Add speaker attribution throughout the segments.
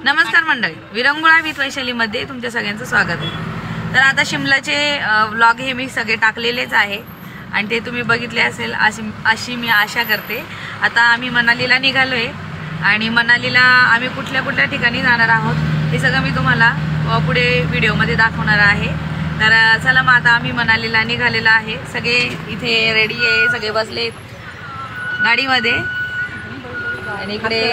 Speaker 1: नमस्कार मंडळी, विरंगुळा विथ वैशालीमध्ये तुमच्या सगळ्यांचं स्वागत आहे। तर आता शिमलाचे व्लॉग हे मी सगळे टाकलेलेच आहे आणि ते तुम्ही बघितले असेल अशी मी आशा करते। आता आम्ही मनालीला निघालोय आणि मनालीला आम्ही कुठल्या कुठल्या ठिकाणी जाणार आहोत हे सगळं मी तुम्हाला पुढे व्हिडिओमध्ये दाखवणार आहे। तर चला मग आता आम्ही मनालीला निघालेला आहे, सगळे इथे रेडी आहे, सगळे बसले गाडीमध्ये आणि इकडे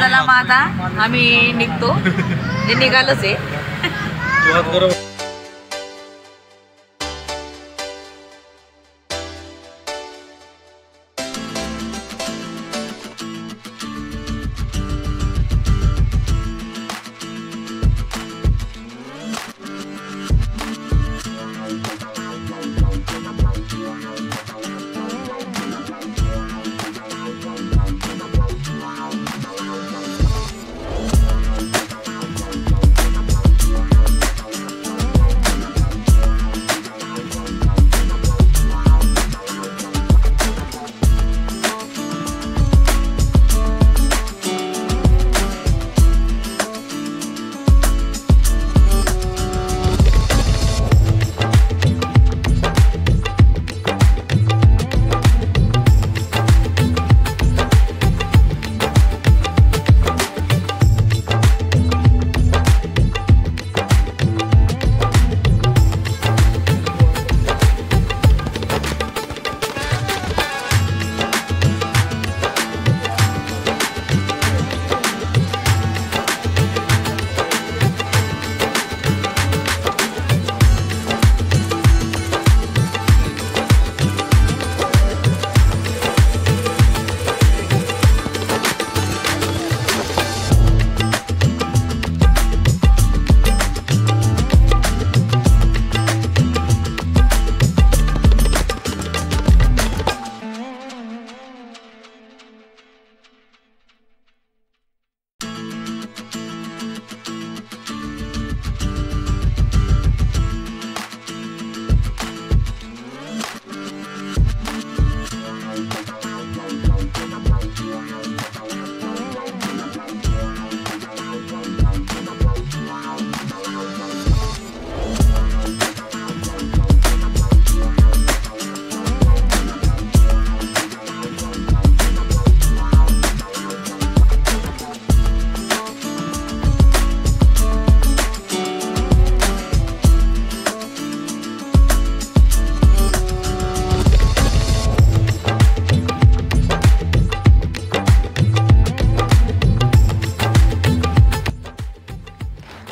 Speaker 1: चला मग आता आम्ही निघतो, ते निघालोच आहे।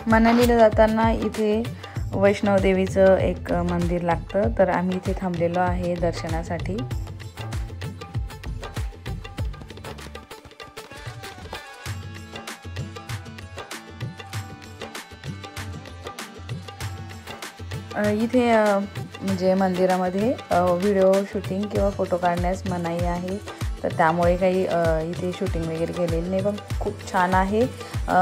Speaker 1: मनालीला जाताना इथे वैष्णव देवीचं एक मंदिर लागतं, तर आम्ही इथे थांबलेलो आहे दर्शनासाठी। इथे म्हणजे मंदिरामध्ये व्हिडिओ शूटिंग किंवा फोटो काढण्यास मनाई आहे, तर त्यामुळे काही इथे शूटिंग वगैरे केलेली नाही, पण खूप छान आहे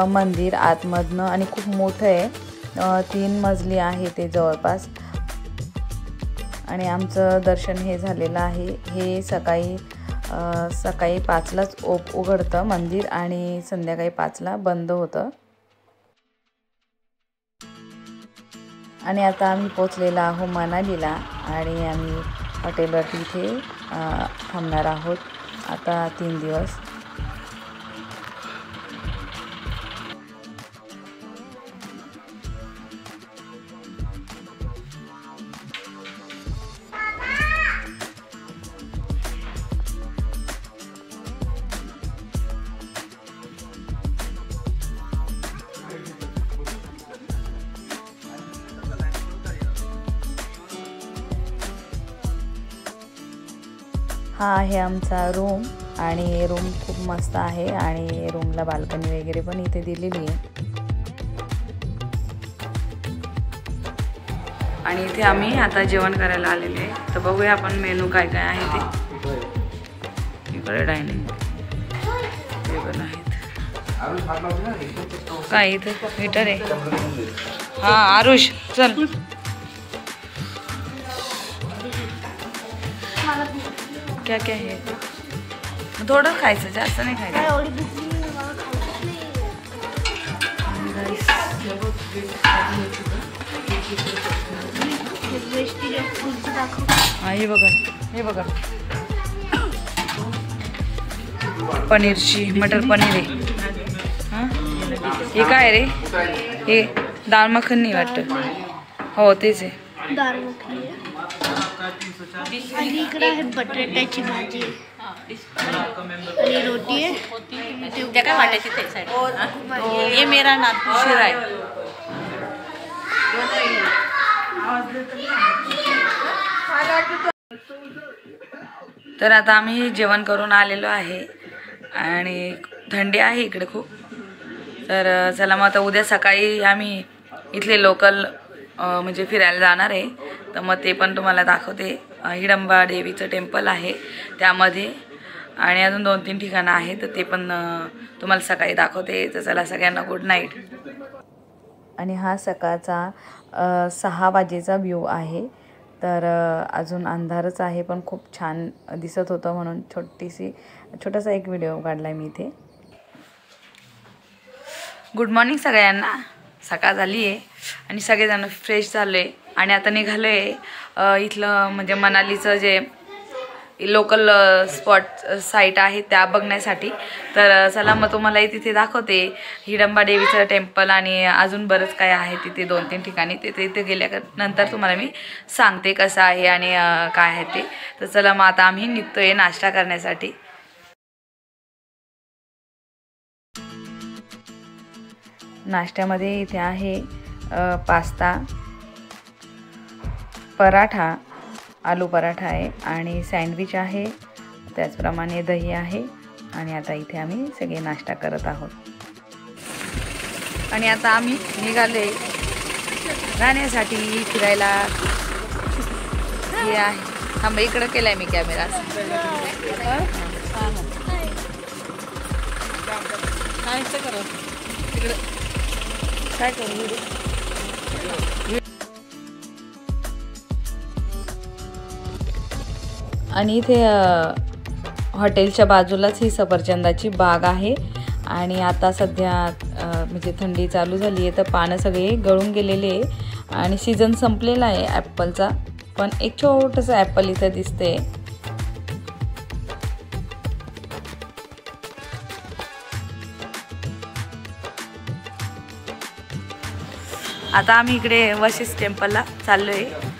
Speaker 1: मंदिर आतमधनं आणि खूप मोठं आहे, 3 मजली आहे ते जवळपास। आणि आमचं दर्शन हे झालेलं आहे। हे सकाळी 5लाच उघडतं मंदिर आणि संध्याकाळी 5ला बंद होतं। आणि आता आम्ही पोचलेलो आहोत मनालीला आणि आम्ही हॉटेलवरती इथे थांबणार आहोत आता 3 दिवस। हा आहे आमचा रूम आणि रूम खूप मस्त आहे आणि रूमला बाल्कनी वगैरे पण इथे दिलेली आहे। आणि इथे आम्ही आता जेवण करायला आलेले आहे, तर बघूया आपण मेनू काय काय आहे ते। इकडे डायनिंग टेबल आहेत, काय इथे हीटर आहे। हा आरुष चल, क्या क्या है? थोडं खायचं, जास्त नाही खायचं. हे बघा, हे बघा, पनीरची मटर पनीर आहे. हां हे काय रे? हे दाल मखनी वाटतं. हो तेच आहे,
Speaker 2: दाल मखनी. आणि इकडे आहे बटाट्याची भाजी आणि रोटी आहे. त्या काय वाटायची ते साईड. हे मेरा नातू
Speaker 1: शिरा आहे. तर आता आम्ही जेवण करून आलेलो आहे आणि थंडी आहे इकडे खूप. तर चला मग आता उद्या सकाळी आम्ही इथले लोकल म्हणजे फिरायला जाणार आहे. तर मग ते पण तुम्हाला दाखवते. हिडंबा देवीचं टेम्पल आहे त्यामध्ये आणि अजून 2-3 ठिकाणं आहेत, तर ते पण तुम्हाला सकाळी दाखवते. तर चला सगळ्यांना गुड नाईट. आणि हा सकाळचा 6 वाजेचा व्ह्यू आहे. तर अजून अंधारच आहे पण खूप छान दिसत होतं म्हणून छोटासा एक व्हिडिओ काढला मी इथे. गुड मॉर्निंग सगळ्यांना. सकाळ झाली आहे आणि सगळेजण फ्रेश झालो आहे आणि आता निघालो आहे इथलं म्हणजे मनालीचं जे लोकल स्पॉट साईट आहे त्या बघण्यासाठी. तर चला मग तुम्हालाही तिथे दाखवते हिडंबा देवीचं टेम्पल आणि अजून बरंच काय आहे तिथे 2-3 ठिकाणी. तिथे गेल्यानंतर तुम्हाला मी सांगते कसं आहे आणि काय आहे ते. तर चला मग आता आम्ही निघतोय नाश्ता करण्यासाठी. नाश्त्यामध्ये इथे आहे पास्ता, पराठा, आलू पराठा आहे आणि सँडविच आहे, त्याचप्रमाणे दही आहे. आणि आता इथे आम्ही सगळे नाश्ता करत आहोत. आणि आता आम्ही निघाले जाण्यासाठी फिरायला. हे आहे, थांबा इकडं केलाय मी कॅमेरा. काय करू आणि इथे हॉटेलच्या बाजूलाच ही सफरचंदाची बाग आहे. आणि आता सध्या म्हणजे थंडी चालू झाली आहे तर पानं सगळे गळून गेलेले आहे आणि सीझन संपलेला आहे ॲपलचा. पण एक छोटंसं ॲपल इथं दिसते. आता आम्ही इकडे वशिष्ठ टेम्पलला चाललो आहे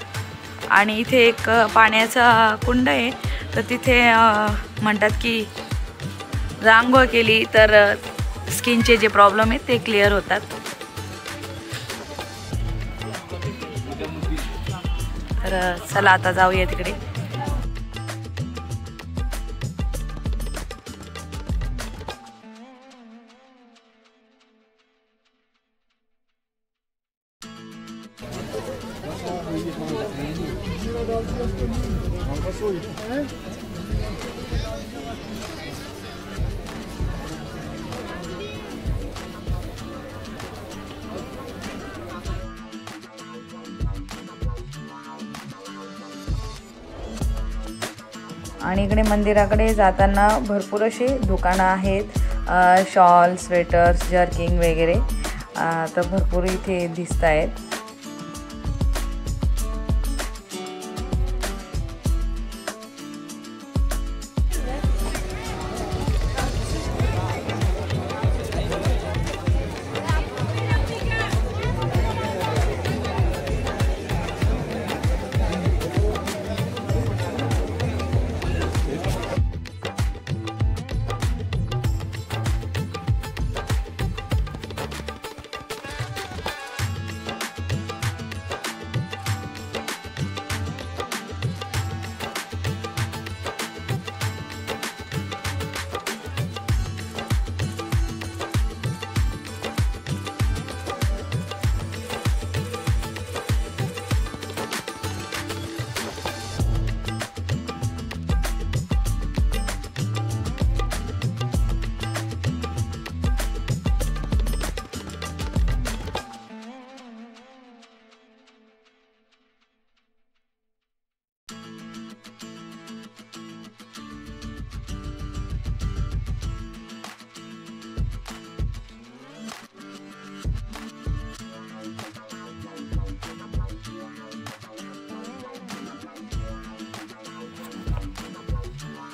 Speaker 1: आणि इथे एक पाण्याचा कुंड आहे. तर तिथे म्हणतात की रांगोळ केली तर स्किनचे जे प्रॉब्लेम आहेत ते क्लिअर होतात. तर चला आता जाऊया तिकडे. आणि इकडे मंदिराकडे जाताना भरपूर अशी दुकानं आहेत, शॉल, स्वेटर्स, जर्किंग वगैरे तर भरपूर इथे दिसत आहेत.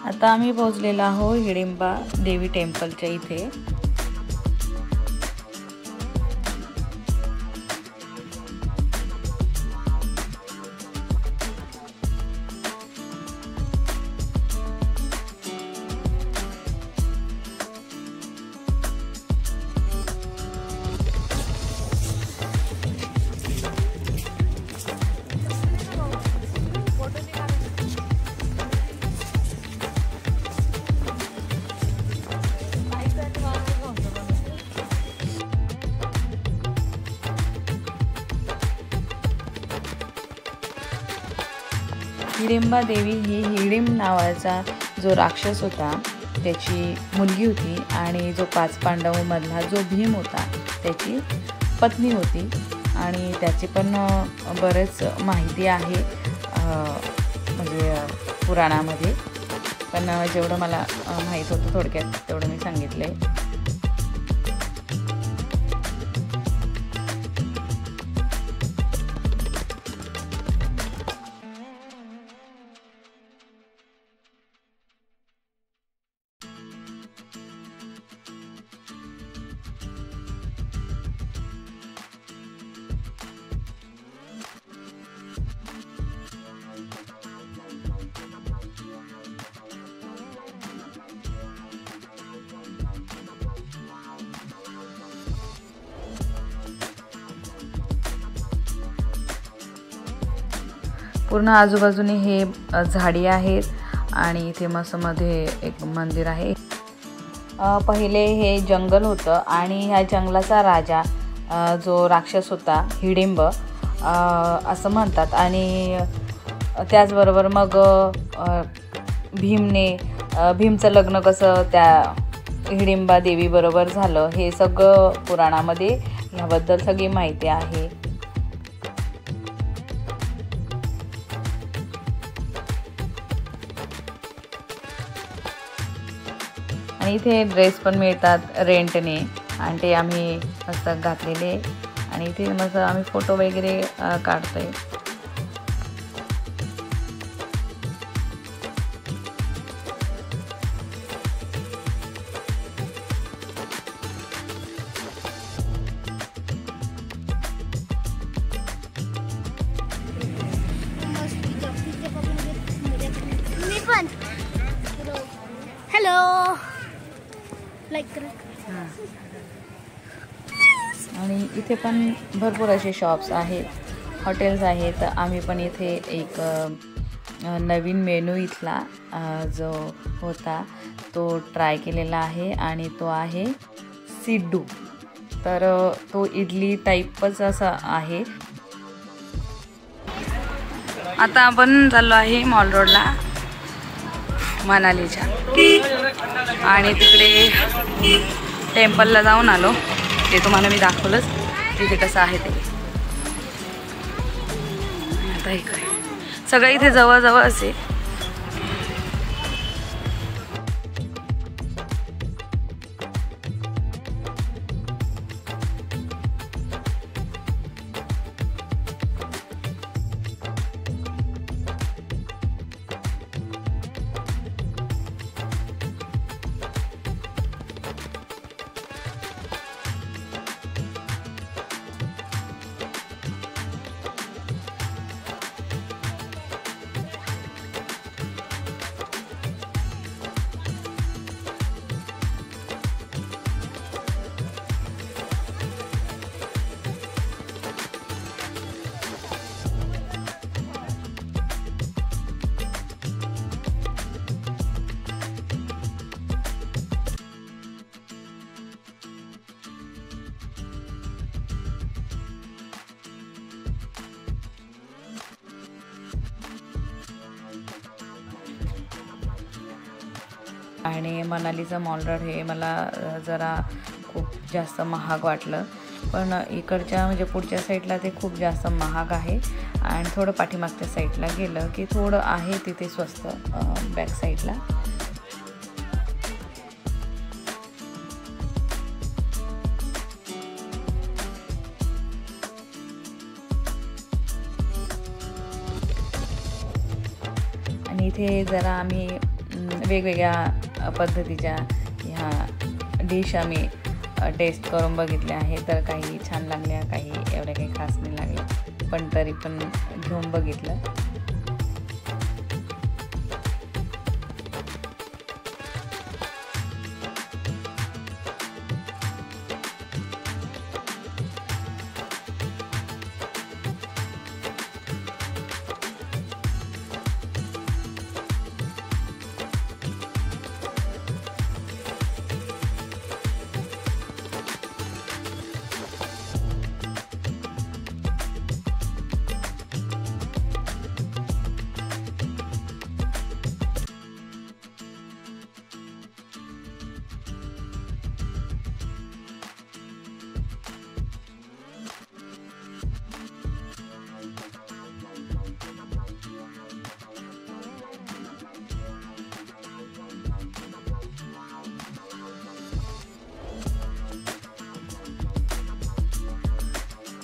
Speaker 1: आता आम्ही पोहोचलेलो आहोत हिडिंबा देवी टेम्पलच्या इथे। हिडिंबा देवी ही हिडिंब नावाचा जो राक्षस होता त्याची मुलगी होती आणि जो 5 पांडवांमधला जो भीम होता त्याची पत्नी होती आणि त्याची पण बरेच माहिती आहे म्हणजे पुराणामध्ये, पण जेवढं मला माहीत होतं थोडक्यात तेवढं मी सांगितलंय। पूर्ण आजूबाजूने हे झाडी आहेत आणि इथे मस्त मध्ये एक मंदिर आहे। पहिले हे जंगल होतं आणि ह्या जंगलाचा राजा जो राक्षस होता हिडिंब असं म्हणतात आणि त्याचबरोबर मग भीमचं लग्न कसं त्या हिडिंबा देवी बरोबर झालं हे सगळं पुराणामध्ये ह्याबद्दल सगळी माहिती आहे। आणि इथे ड्रेस पण मिळतात रेंटने आणि ते आम्ही मस्त घातलेले आणि इथे मस्त आम्ही फोटो वगैरे काढतोय।
Speaker 2: हॅलो
Speaker 1: आणि इथे पण भरपूर असे शॉप्स आहेत, हॉटेल्स आहेत। आम्ही पण इथे एक नवीन मेनू इथला जो होता तो ट्राय केलेला आहे आणि तो आहे सिड्डू, तर तो इडली टाईपच असा आहे। आता आपण चाललो आहे मॉल रोडला मनालीच्या आणि तिकडे टेम्पलला जाऊन आलो, ते तुम्हाला मी दाखवलंच तिथे कसं आहे ते। आता इकडे सगळं इथे जवळजवळ असे आणि मनालीचं मॉल रोड हे मला जरा खूप जास्त महाग वाटलं, पण इकडच्या म्हणजे पुढच्या साईडला ते खूप जास्त महाग आहे आणि थोडं पाठीमागच्या साईडला गेलं की थोडं आहे तिथे स्वस्त बॅक साईडला। आणि इथे जरा आम्ही वेगवेगळ्या पद्धतीच्या ह्या डिश आम्ही टेस्ट करून बघितल्या आहे. तर काही छान लागल्या, काही एवढ्या काही खास नाही लागल्या, पण तरी पण घेऊन बघितलं.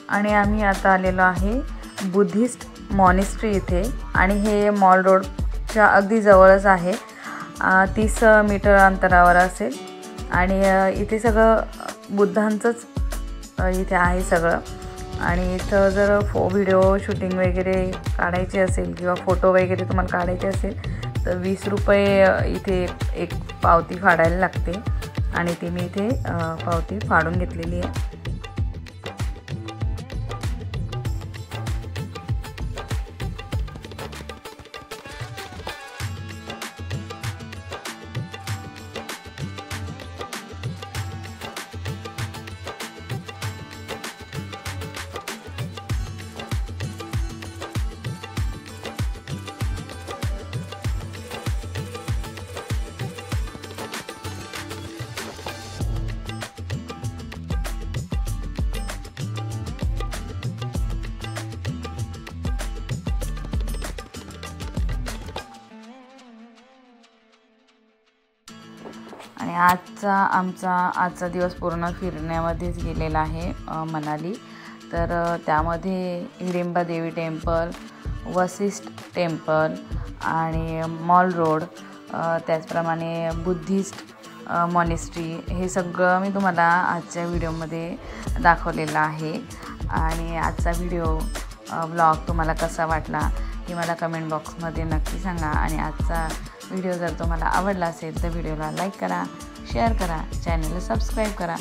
Speaker 1: आणि आम्ही आता आलेलो आहे बुद्धिस्ट मॉनेस्ट्री इथे, आणि हे मॉल रोडच्या अगदी जवळच आहे. 30 मीटर अंतरावर असेल. आणि इथे सगळं बुद्धांचंच इथे आहे सगळं. आणि इथं जर व्हिडिओ शूटिंग वगैरे काढायची असेल किंवा फोटो वगैरे तुम्हाला काढायचे असेल तर 20 रुपये इथे एक पावती फाडायला लागते. आणि ती मी इथे पावती फाडून घेतलेली आहे. आणि आजचा दिवस पूर्ण फिरण्यामध्येच गेलेला आहे मनाली. तर त्यामध्ये हिडिंबा देवी टेम्पल, वशिष्ठ टेम्पल आणि मॉल रोड, त्याचप्रमाणे बुद्धिस्ट मॉनेस्ट्री, हे सगळं मी तुम्हाला आजच्या व्हिडिओमध्ये दाखवलेलं आहे. आणि आजचा व्लॉग तुम्हाला कसा वाटला हे मला कमेंट बॉक्समध्ये नक्की सांगा. आणि आजचा व्हिडिओ जर तुम्हाला आवडला असेल तर व्हिडिओला लाईक करा, शेअर करा, चॅनलला सबस्क्राईब करा.